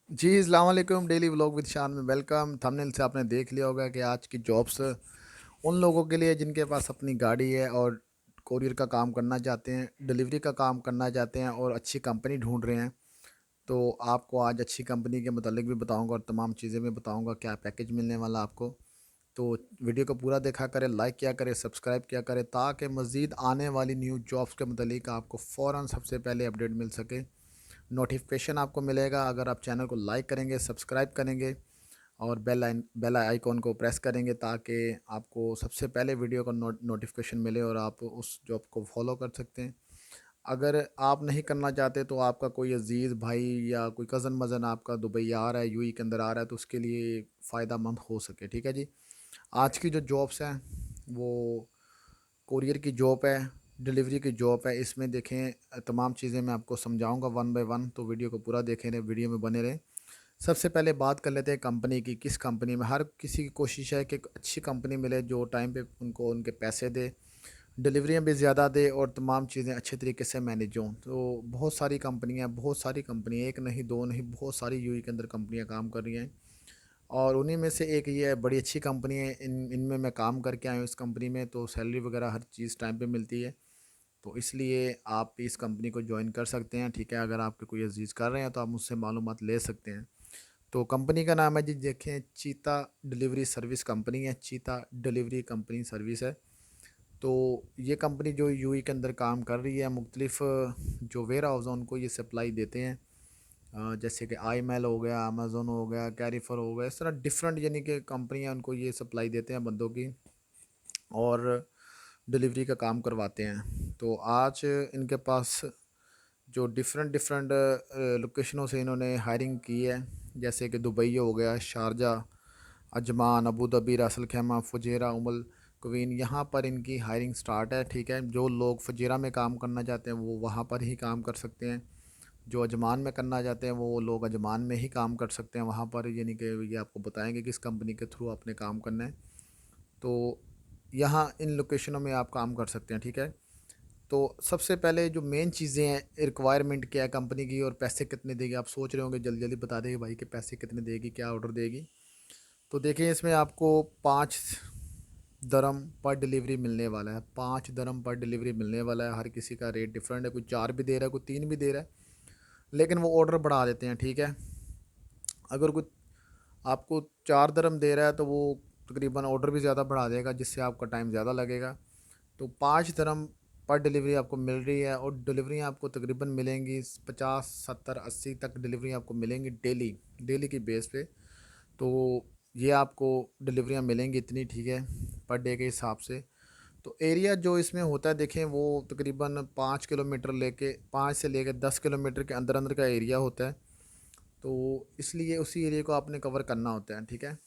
जी, अस्सलाम वालेकुम। Daily vlog with शान में वेलकम। थंबनेल से आपने देख लिया होगा कि आज की जॉब्स उन लोगों के लिए जिनके पास अपनी गाड़ी है और कोरियर का काम करना चाहते हैं, डिलीवरी का काम करना चाहते हैं और अच्छी कंपनी ढूंढ रहे हैं। तो आपको आज अच्छी कंपनी के मुतालिक भी बताऊंगा और तमाम चीज़ें भी बताऊंगा, क्या पैकेज मिलने वाला आपको। तो वीडियो को पूरा देखा करें, लाइक किया करें, सब्सक्राइब किया करें, ताकि मज़ीद आने वाली न्यू जॉब्स के मुतालिक आपको फ़ौरन सबसे पहले अपडेट मिल सके। नोटिफिकेशन आपको मिलेगा अगर आप चैनल को लाइक करेंगे, सब्सक्राइब करेंगे और बेल आइकॉन को प्रेस करेंगे, ताकि आपको सबसे पहले वीडियो का नोटिफिकेशन मिले और आप उस जॉब को फॉलो कर सकते हैं। अगर आप नहीं करना चाहते तो आपका कोई अजीज़ भाई या कोई कज़न मज़न आपका दुबई आ रहा है, यूएई के अंदर आ रहा है, तो उसके लिए फ़ायदा मंद हो सके। ठीक है जी। आज की जो जॉब्स हैं वो कोरियर की जॉब है, डिलीवरी की जॉब है। इसमें देखें तमाम चीज़ें मैं आपको समझाऊंगा वन बाय वन, तो वीडियो को पूरा देखें रहे, वीडियो में बने रहें। सबसे पहले बात कर लेते हैं कंपनी की। किस कंपनी में, हर किसी की कोशिश है कि एक अच्छी कंपनी मिले जो टाइम पे उनको उनके पैसे दे, डिलीवरियाँ भी ज़्यादा दे और तमाम चीज़ें अच्छे तरीके से मैनेज हों। तो बहुत सारी कंपनियाँ, एक नहीं दो नहीं, बहुत सारी यूएई के अंदर कंपनियाँ काम कर रही हैं और उन्हीं में से एक ये है, बड़ी अच्छी कंपनी है। इनमें मैं काम करके आया हूँ इस कंपनी में, तो सैलरी वगैरह हर चीज़ टाइम पे मिलती है। तो इसलिए आप इस कंपनी को ज्वाइन कर सकते हैं। ठीक है, अगर आपके कोई अजीज़ कर रहे हैं तो आप मुझसे मालूमात ले सकते हैं। तो कंपनी का नाम है जी, देखें, चीता डिलीवरी सर्विस कंपनी है। चीता डिलीवरी कंपनी सर्विस है। तो ये कंपनी जो यूएई के अंदर काम कर रही है, मुख्तलिफ जो वेयर हाउस हैं उनको ये सप्लाई देते हैं। जैसे कि आई मेल हो गया, अमेज़ोन हो गया, कैरिफर हो गया, इस तरह डिफरेंट यानी कि कंपनियां उनको ये सप्लाई देते हैं बंदों की, और डिलीवरी का काम करवाते हैं। तो आज इनके पास जो डिफरेंट डिफरेंट लोकेशनों से इन्होंने हायरिंग की है, जैसे कि दुबई हो गया, शारजा, अजमान, अबू धाबी, रास अल खैमा, फुजेरा, उमल क्वीन, यहाँ पर इनकी हायरिंग स्टार्ट है। ठीक है, जो लोग फुजेरा में काम करना चाहते हैं वो वहाँ पर ही काम कर सकते हैं। जो अजमान में करना चाहते हैं वो लोग अजमान में ही काम कर सकते हैं वहाँ पर, यानी कि ये आपको बताएंगे किस कंपनी के थ्रू आपने काम करना है। तो यहाँ इन लोकेशनों में आप काम कर सकते हैं। ठीक है, तो सबसे पहले जो मेन चीज़ें हैं, रिक्वायरमेंट क्या है कंपनी की और पैसे कितने देगी। आप सोच रहे होंगे जल्दी जल्दी बता देगी भाई कि पैसे कितने देगी, क्या ऑर्डर देगी। तो देखिए, इसमें आपको 5 दरम पर डिलीवरी मिलने वाला है। 5 दरम पर डिलीवरी मिलने वाला है। हर किसी का रेट डिफरेंट है, कोई 4 भी दे रहा है, कोई 3 भी दे रहा है, लेकिन वो ऑर्डर बढ़ा देते हैं। ठीक है, अगर कोई आपको 4 दरम दे रहा है तो वो तकरीबन ऑर्डर भी ज़्यादा बढ़ा देगा, जिससे आपका टाइम ज़्यादा लगेगा। तो 5 दरम पर डिलीवरी आपको मिल रही है और डिलीवरी आपको तकरीबन मिलेंगी 50 70 80 तक डिलीवरी आपको मिलेंगी डेली, डेली की बेस पे। तो ये आपको डिलीवरियाँ मिलेंगी इतनी। ठीक है, पर डे के हिसाब से। तो एरिया जो इसमें होता है, देखें, वो तकरीबन 5 किलोमीटर लेके 5 से लेकर 10 किलोमीटर के अंदर अंदर का एरिया होता है। तो इसलिए उसी एरिया को आपने कवर करना होता है। ठीक है,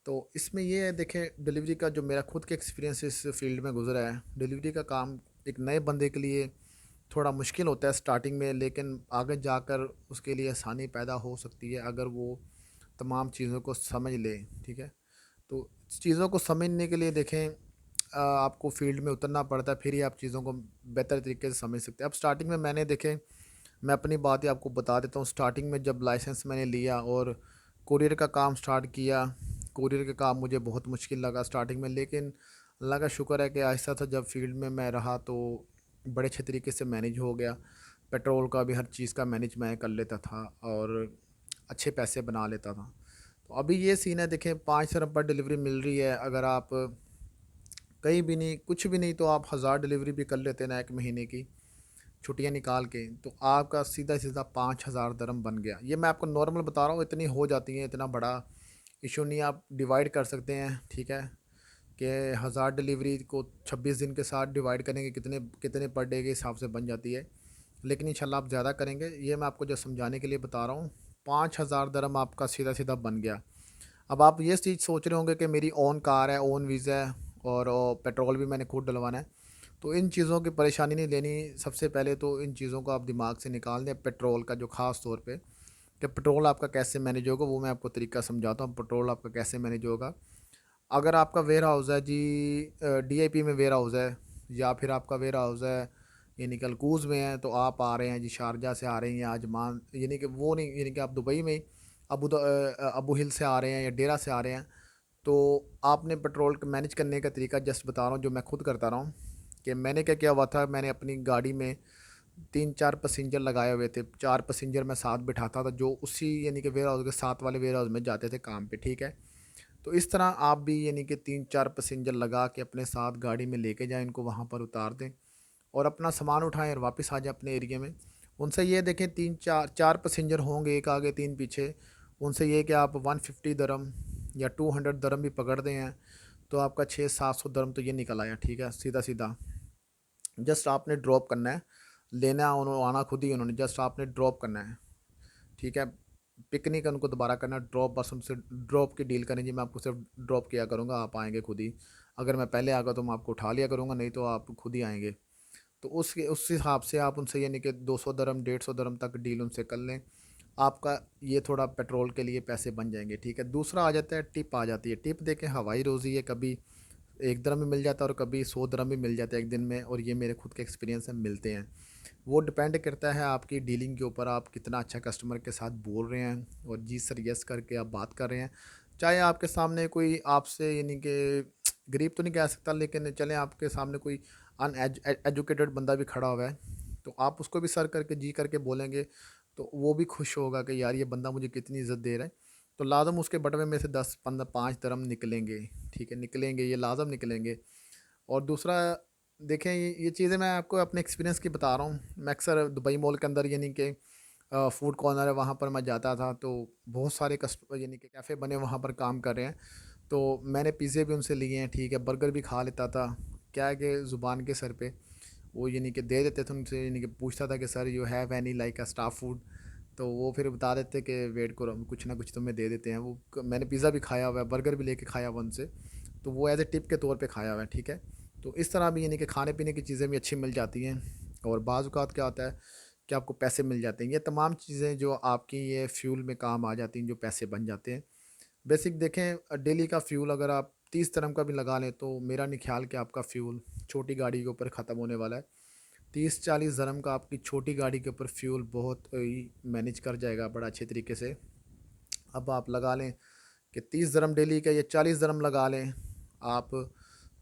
तो इसमें ये है, देखें, डिलीवरी का जो मेरा खुद का एक्सपीरियंस इस फील्ड में गुजरा है, डिलीवरी का काम एक नए बंदे के लिए थोड़ा मुश्किल होता है स्टार्टिंग में, लेकिन आगे जाकर उसके लिए आसानी पैदा हो सकती है अगर वो तमाम चीज़ों को समझ ले। ठीक है, तो चीज़ों को समझने के लिए देखें, आपको फील्ड में उतरना पड़ता है, फिर ही आप चीज़ों को बेहतर तरीके से समझ सकते हैं। अब स्टार्टिंग में मैंने, देखें, मैं अपनी बात ही आपको बता देता हूँ। स्टार्टिंग में जब लाइसेंस मैंने लिया और कुरियर का काम स्टार्ट किया, कुरियर का काम मुझे बहुत मुश्किल लगा स्टार्टिंग में, लेकिन अल्लाह का शुक्र है कि आहिस्ता था जब फील्ड में मैं रहा तो बड़े अच्छे तरीके से मैनेज हो गया। पेट्रोल का भी, हर चीज़ का मैनेज मैं कर लेता था और अच्छे पैसे बना लेता था। तो अभी ये सीन है, देखें, 5 रुपये पर डिलीवरी मिल रही है। अगर आप कहीं भी नहीं, कुछ भी नहीं, तो आप 1000 डिलीवरी भी कर लेते हैं ना एक महीने की छुट्टियां निकाल के, तो आपका सीधा सीधा 5000 दरम बन गया। ये मैं आपको नॉर्मल बता रहा हूँ, इतनी हो जाती है, इतना बड़ा इशू नहीं। आप डिवाइड कर सकते हैं। ठीक है, कि 1000 डिलीवरी को 26 दिन के साथ डिवाइड करेंगे, कितने कितने पर डे के हिसाब से बन जाती है। लेकिन इंशाल्लाह आप ज़्यादा करेंगे, ये मैं आपको जो समझाने के लिए बता रहा हूँ। 5000 दरम आपका सीधा सीधा बन गया। अब आप ये चीज़ सोच रहे होंगे कि मेरी ओन कार है, ओन वीज़ा है और पेट्रोल भी मैंने खुद डलवाना है, तो इन चीज़ों की परेशानी नहीं लेनी। सबसे पहले तो इन चीज़ों को आप दिमाग से निकाल दें, पेट्रोल का जो ख़ास तौर पे, कि पेट्रोल आपका कैसे मैनेज होगा, वो मैं आपको तरीका समझाता हूँ पेट्रोल आपका कैसे मैनेज होगा। अगर आपका वेयर हाउस है जी, डीआईपी में वेयर हाउस है, या फिर आपका वेयर हाउस है यानी कि अलकूज़ में हैं, तो आप आ रहे हैं जी शारजा से आ रहे हैं या अजमान, यानी कि वो नहीं, यानी कि आप दुबई में अबू हिल से आ रहे हैं या डेरा से आ रहे हैं, तो आपने पेट्रोल को मैनेज करने का तरीका जस्ट बता रहा हूँ जो मैं खुद करता रहा हूँ। कि मैंने क्या किया हुआ था, मैंने अपनी गाड़ी में 3-4 पैसेंजर लगाए हुए थे, 4 पैसेंजर मैं साथ बिठाता था, जो उसी यानी कि वेयर हाउस के साथ वाले वेयर हाउस में जाते थे काम पे, ठीक है। तो इस तरह आप भी यानी कि 3-4 पैसेंजर लगा के अपने साथ गाड़ी में लेके जाएं, इनको वहाँ पर उतार दें और अपना सामान उठाएं और वापस आ जाएं अपने एरिया में। उनसे ये देखें, 3-4 पैसेंजर होंगे, एक आगे 3 पीछे, उनसे ये कि आप 150 दरम या 200 दरम भी पकड़ दें हैं, तो आपका 600-700 दरम तो ये निकल आया, ठीक है, सीधा सीधा। जस्ट आपने ड्रॉप करना है, लेना उन्होंने आना खुद ही, उन्होंने जस्ट आपने ड्रॉप करना है, ठीक है। पिकनिक उनको दोबारा करना, ड्रॉप बस उनसे ड्रॉप की डील करें जी, मैं आपको सिर्फ ड्रॉप किया करूँगा, आप आएंगे खुद ही। अगर मैं पहले आ गया तो मैं आपको उठा लिया करूँगा, नहीं तो आप खुद ही आएंगे। तो उस हिसाब से आप उनसे यानी कि 200 दरम 150 दरम तक डील उनसे कर लें, आपका ये थोड़ा पेट्रोल के लिए पैसे बन जाएंगे, ठीक है। दूसरा आ जाता है टिप, आ जाती है टिप। देखें हवाई रोज़ी है, कभी 1 दरम में मिल जाता है और कभी 100 दरम में मिल जाता है एक दिन में, और ये मेरे खुद के एक्सपीरियंस से मिलते हैं। वो डिपेंड करता है आपकी डीलिंग के ऊपर, आप कितना अच्छा कस्टमर के साथ बोल रहे हैं और जी सर यस करके आप बात कर रहे हैं। चाहे आपके सामने कोई आपसे यानी कि गरीब तो नहीं कह सकता, लेकिन चलें आपके सामने कोई एजुकेटेड बंदा भी खड़ा हुआ है, तो आप उसको भी सर करके जी करके बोलेंगे, तो वो भी खुश होगा कि यार ये बंदा मुझे कितनी इज़्ज़त दे रहा है। तो लाजम उसके बटवे में से 10-15 5 दरम निकलेंगे, ठीक है, निकलेंगे, ये लाजम निकलेंगे। और दूसरा देखें, ये चीज़ें मैं आपको अपने एक्सपीरियंस की बता रहा हूँ। मैं अक्सर दुबई मॉल के अंदर यानी कि फूड कॉर्नर है वहाँ पर मैं जाता था, तो बहुत सारे कस्ट यानी कि कैफ़े बने वहाँ पर काम कर रहे हैं, तो मैंने पिज़्ज़े भी उनसे लिए हैं, ठीक है, बर्गर भी खा लेता था। क्या है कि ज़ुबान के सर पे वो यानी कि दे देते थे उनसे, यानी कि पूछता था कि sir you have any like a staff food, तो वो फिर बता देते कि वेट करो हम कुछ ना कुछ तुम्हें दे देते हैं। मैंने पिज़्ज़ा भी खाया हुआ है, बर्गर भी लेके खाया हुआ उनसे, तो वो एज ए टिप के तौर पे खाया हुआ है, ठीक है। तो इस तरह भी यानी कि खाने पीने की चीज़ें भी अच्छी मिल जाती हैं। और बाज़ औक़ात क्या होता है कि आपको पैसे मिल जाते हैं, ये तमाम चीज़ें जो आपकी ये फ्यूल में काम आ जाती हैं, जो पैसे बन जाते हैं। बेसिक देखें, डेली का फ्यूल अगर आप 30 तरम का भी लगा लें, तो मेरा नहीं ख्याल कि आपका फ्यूल छोटी गाड़ी के ऊपर ख़त्म होने वाला है। 30-40 दरम का आपकी छोटी गाड़ी के ऊपर फ्यूल बहुत ही मैनेज कर जाएगा बड़ा अच्छे तरीके से। अब आप लगा लें कि 30 दरम डेली का या 40 दरम लगा लें आप,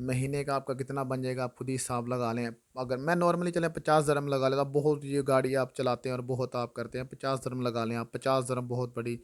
महीने का आपका कितना बन जाएगा आप खुद ही हिसाब लगा लें। अगर मैं नॉर्मली चलें 50 दरम लगा लेता, बहुत ये गाड़ी आप चलाते हैं और बहुत आप करते हैं, 50 दरम लगा लें आप, 50 दरम बहुत बड़ी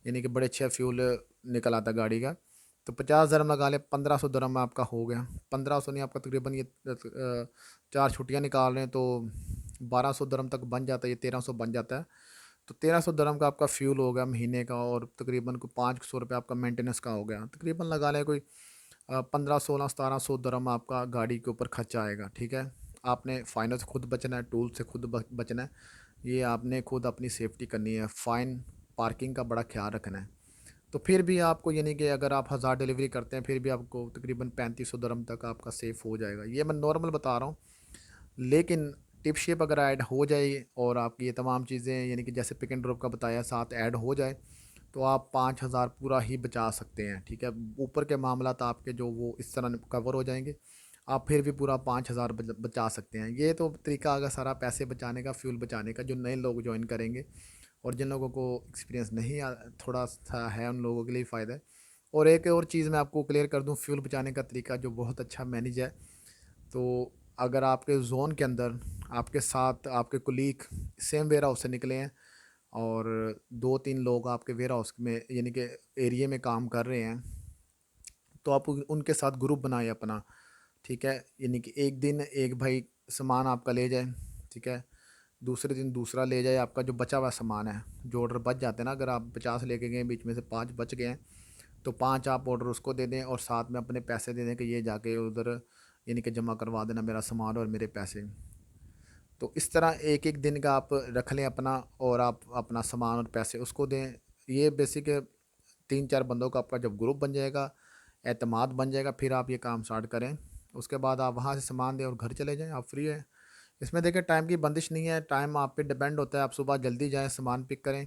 यानी कि बड़े अच्छे फ्यूल निकल आता गाड़ी का। तो 50 दरम लगा लें, 1500 दरम आपका हो गया। 1500 नहीं, आपका तकरीबन ये 4 छुट्टियाँ निकाल रहे हैं तो 1200 दरम तक बन जाता है, ये 1300 बन जाता है। तो 1300 दरम का आपका फ्यूल हो गया महीने का, और तकरीबन को 500 रुपये आपका मेंटेनेंस का हो गया। तकरीबन लगा लें कोई 1500-1600-1700 दरम आपका गाड़ी के ऊपर खर्चा आएगा, ठीक है। आपने फाइनल से खुद बचना है, टूल से खुद बचना है, ये आपने खुद अपनी सेफ्टी करनी है, फ़ाइन पार्किंग का बड़ा ख्याल रखना है। तो फिर भी आपको यानी कि अगर आप 1000 डिलीवरी करते हैं, फिर भी आपको तकरीबन 3500 दरम तक आपका सेफ़ हो जाएगा। ये मैं नॉर्मल बता रहा हूँ, लेकिन टिप शिप अगर ऐड हो जाए और आपकी ये तमाम चीज़ें यानी कि जैसे पिक एंड ड्रॉप का बताया साथ ऐड हो जाए, तो आप 5000 पूरा ही बचा सकते हैं, ठीक है। ऊपर के मामलात आपके जो वो इस तरह कवर हो जाएंगे, आप फिर भी पूरा 5000 बचा सकते हैं। ये तो तरीका अगर सारा पैसे बचाने का, फ्यूल बचाने का, जो नए लोग ज्वाइन करेंगे और जिन लोगों को एक्सपीरियंस नहीं थोड़ा सा है, उन लोगों के लिए फ़ायदा है। और एक और चीज़ मैं आपको क्लियर कर दूं, फ्यूल बचाने का तरीका जो बहुत अच्छा मैनेज है। तो अगर आपके जोन के अंदर आपके साथ आपके कुलीग सेम वेयर हाउस से निकले हैं और 2-3 लोग आपके वेयर हाउस में यानी कि एरिया में काम कर रहे हैं, तो आप उनके साथ ग्रुप बनाए अपना, ठीक है। यानी कि एक दिन एक भाई सामान आपका ले जाए, ठीक है, दूसरे दिन दूसरा ले जाए, आपका जो बचा हुआ सामान है, जो ऑर्डर बच जाते हैं ना, अगर आप 50 लेके गए, बीच में से 5 बच गए हैं, तो 5 आप ऑर्डर उसको दे दें और साथ में अपने पैसे दे दें कि ये जाके उधर यानी कि जमा करवा देना मेरा सामान और मेरे पैसे। तो इस तरह एक एक दिन का आप रख लें अपना, और आप अपना सामान और पैसे उसको दें। ये बेसिक 3-4 बंदों का आपका जब ग्रुप बन जाएगा, एतमाद बन जाएगा, फिर आप ये काम स्टार्ट करें। उसके बाद आप वहाँ से सामान दें और घर चले जाएँ, आप फ्री हैं। इसमें देखिए टाइम की बंदिश नहीं है, टाइम आप पे डिपेंड होता है। आप सुबह जल्दी जाएँ, सामान पिक करें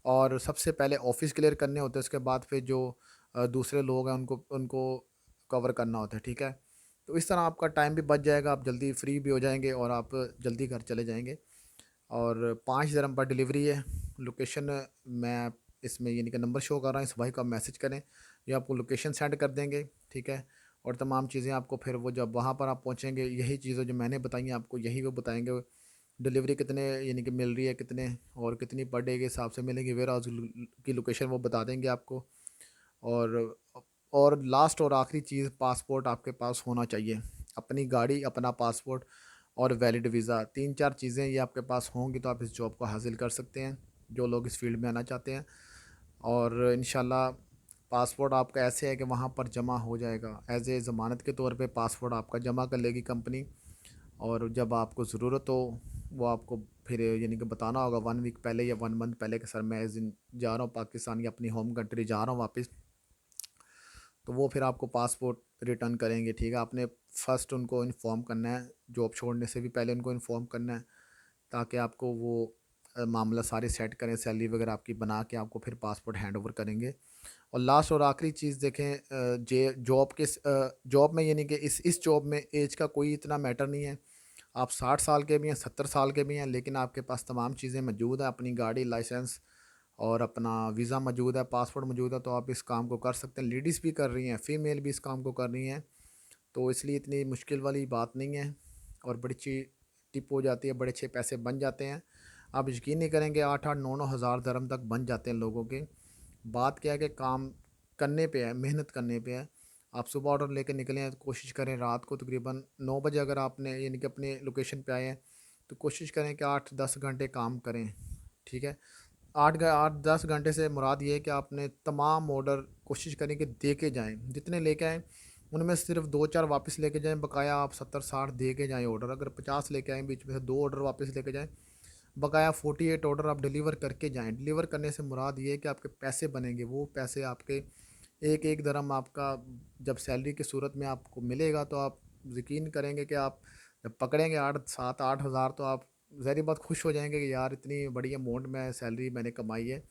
और सबसे पहले ऑफ़िस क्लियर करने होते हैं, उसके बाद फिर जो दूसरे लोग हैं उनको उनको कवर करना होता है, ठीक है। तो इस तरह आपका टाइम भी बच जाएगा, आप जल्दी फ्री भी हो जाएंगे और आप जल्दी घर चले जाएंगे। और 5 dirham पर डिलीवरी है। लोकेशन मैं इसमें यानी कि नंबर शो कर रहा है, इस भाई को आप मैसेज करें, ये आपको लोकेशन सेंड कर देंगे, ठीक है। और तमाम चीज़ें आपको फिर वो जब वहाँ पर आप पहुँचेंगे, यही चीज़ें जो मैंने बताई हैं आपको, यही वो बताएंगे। डिलीवरी कितने यानी कि मिल रही है, कितने और कितनी पर डे के हिसाब से मिलेंगी, वेयर हाउस की लोकेशन वो बता देंगे आपको। और लास्ट और आखिरी चीज़, पासपोर्ट आपके पास होना चाहिए। अपनी गाड़ी, अपना पासपोर्ट और वैलिड वीज़ा, 3-4 चीज़ें ये आपके पास होंगी तो आप इस जॉब को हासिल कर सकते हैं, जो लोग इस फील्ड में आना चाहते हैं। और इंशाल्लाह पासपोर्ट आपका ऐसे है कि वहाँ पर जमा हो जाएगा, एज़ ए ज़मानत के तौर पे पासपोर्ट आपका जमा कर लेगी कंपनी। और जब आपको ज़रूरत हो, वो आपको फिर यानी कि बताना होगा 1 वीक पहले या 1 मंथ पहले कि सर मैं इस दिन जा रहा हूँ पाकिस्तान या अपनी होम कंट्री जा रहा हूँ वापस। तो वो फिर आपको पासपोर्ट रिटर्न करेंगे, ठीक है। आपने फ़र्स्ट उनको इन्फॉर्म करना है, जॉब छोड़ने से भी पहले उनको इन्फॉर्म करना है, ताकि आपको वो मामला सारे सेट करें, सैलरी वगैरह आपकी बना के आपको फिर पासपोर्ट हैंड ओवर करेंगे। और लास्ट और आखिरी चीज़ देखें, जे जॉब के जॉब में यानी कि इस जॉब में एज का कोई इतना मैटर नहीं है। आप 60 साल के भी हैं, 70 साल के भी हैं, लेकिन आपके पास तमाम चीज़ें मौजूद हैं, अपनी गाड़ी, लाइसेंस और अपना वीज़ा मौजूद है, पासपोर्ट मौजूद है, तो आप इस काम को कर सकते हैं। लेडीज़ भी कर रही हैं, फ़ीमेल भी इस काम को कर रही हैं, तो इसलिए इतनी मुश्किल वाली बात नहीं है। और बड़ी अच्छी टिप हो जाती है, बड़े अच्छे पैसे बन जाते हैं। आप यकीन नहीं करेंगे, 8-8 9-9 हज़ार दरम तक बन जाते हैं लोगों के। बात क्या है कि काम करने पे है, मेहनत करने पे है। आप सुबह ऑर्डर लेके निकले हैं तो कोशिश करें रात को तकरीबन 9 बजे, अगर आपने यानी कि अपने लोकेशन पे आए हैं, तो कोशिश करें कि 8-10 घंटे काम करें, ठीक है। 8-10 घंटे से मुराद ये है कि आपने तमाम ऑर्डर कोशिश करें कि दे के जाएँ। जितने लेके आएँ, उनमें से सिर्फ 2-4 वापस लेके जाएँ, बकाया आप 70-60 दे के जाएँ ऑर्डर। अगर 50 लेके आएँ, बीच में से 2 ऑर्डर वापस लेके जाएँ, बकाया 48 ऑर्डर आप डिलीवर करके जाएँ। डिलीवर करने से मुराद ये है कि आपके पैसे बनेंगे, वो पैसे आपके एक-एक दरम आपका जब सैलरी की सूरत में आपको मिलेगा, तो आप यकीन करेंगे कि आप जब पकड़ेंगे 8 7-8 हज़ार, तो आप ज़ाहिर बात खुश हो जाएँगे कि यार इतनी बड़ी अमाउंट में सैलरी मैंने कमाई है।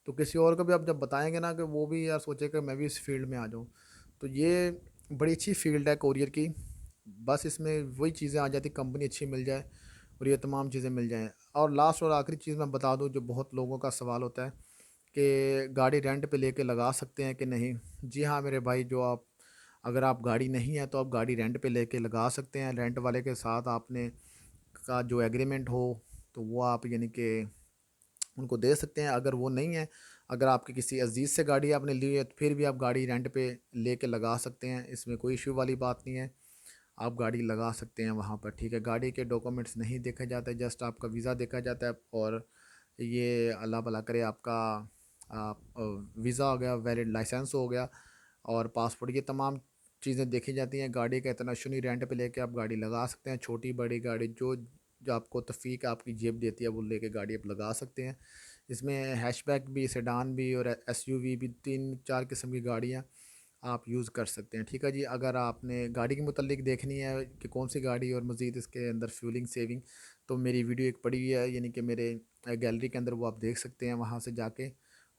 तो किसी और को भी आप जब बताएँगे ना, कि वो भी यार सोचे कि मैं भी इस फील्ड में आ जाऊँ। तो ये बड़ी अच्छी फील्ड है कोरियर की। बस इसमें वही चीज़ें आ जाती, कंपनी अच्छी मिल जाए और ये तमाम चीज़ें मिल जाएँ। और लास्ट और आखिरी चीज़ मैं बता दूँ, जो बहुत लोगों का सवाल होता है कि गाड़ी रेंट पे लेके लगा सकते हैं कि नहीं? जी हाँ मेरे भाई, जो आप अगर आप गाड़ी नहीं है तो आप गाड़ी रेंट पे लेके लगा सकते हैं। रेंट वाले के साथ आपने का जो एग्रीमेंट हो, तो वो आप यानी कि उनको दे सकते हैं। अगर वो नहीं है, अगर आपके किसी अजीज़ से गाड़ी आपने ली है, तो फिर भी आप गाड़ी रेंट पे लेके लगा सकते हैं, इसमें कोई इशू वाली बात नहीं है। आप गाड़ी लगा सकते हैं वहाँ पर, ठीक है। गाड़ी के डॉक्यूमेंट्स नहीं देखे जाते, जस्ट आपका वीज़ा देखा जाता है। और ये अल्लाह भला करे आपका वीज़ा हो गया, वैलिड लाइसेंस हो गया और पासपोर्ट, ये तमाम चीज़ें देखी जाती हैं। गाड़ी का इतना इशू नहीं, रेंट पे लेके आप गाड़ी लगा सकते हैं। छोटी बड़ी गाड़ी जो आपको तौफ़ीक आपकी जेब देती है, वो लेके गाड़ी आप लगा सकते हैं। इसमें हैचबैक भी, सेडान भी और एसयूवी भी, 3-4 किस्म की गाड़ियाँ आप यूज़ कर सकते हैं, ठीक है जी। अगर आपने गाड़ी के मुतल्लिक देखनी है कि कौन सी गाड़ी और मज़ीद इसके अंदर फ्यूलिंग सेविंग, तो मेरी वीडियो एक पड़ी हुई है यानी कि मेरे गैलरी के अंदर, वो आप देख सकते हैं वहाँ से जाके,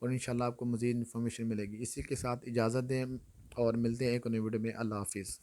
और इंशाल्लाह आपको मज़ीद इन्फॉर्मेशन मिलेगी। इसी के साथ इजाज़त दें और मिलते हैं एक नई वीडियो में। अल्लाह हाफ़िज़।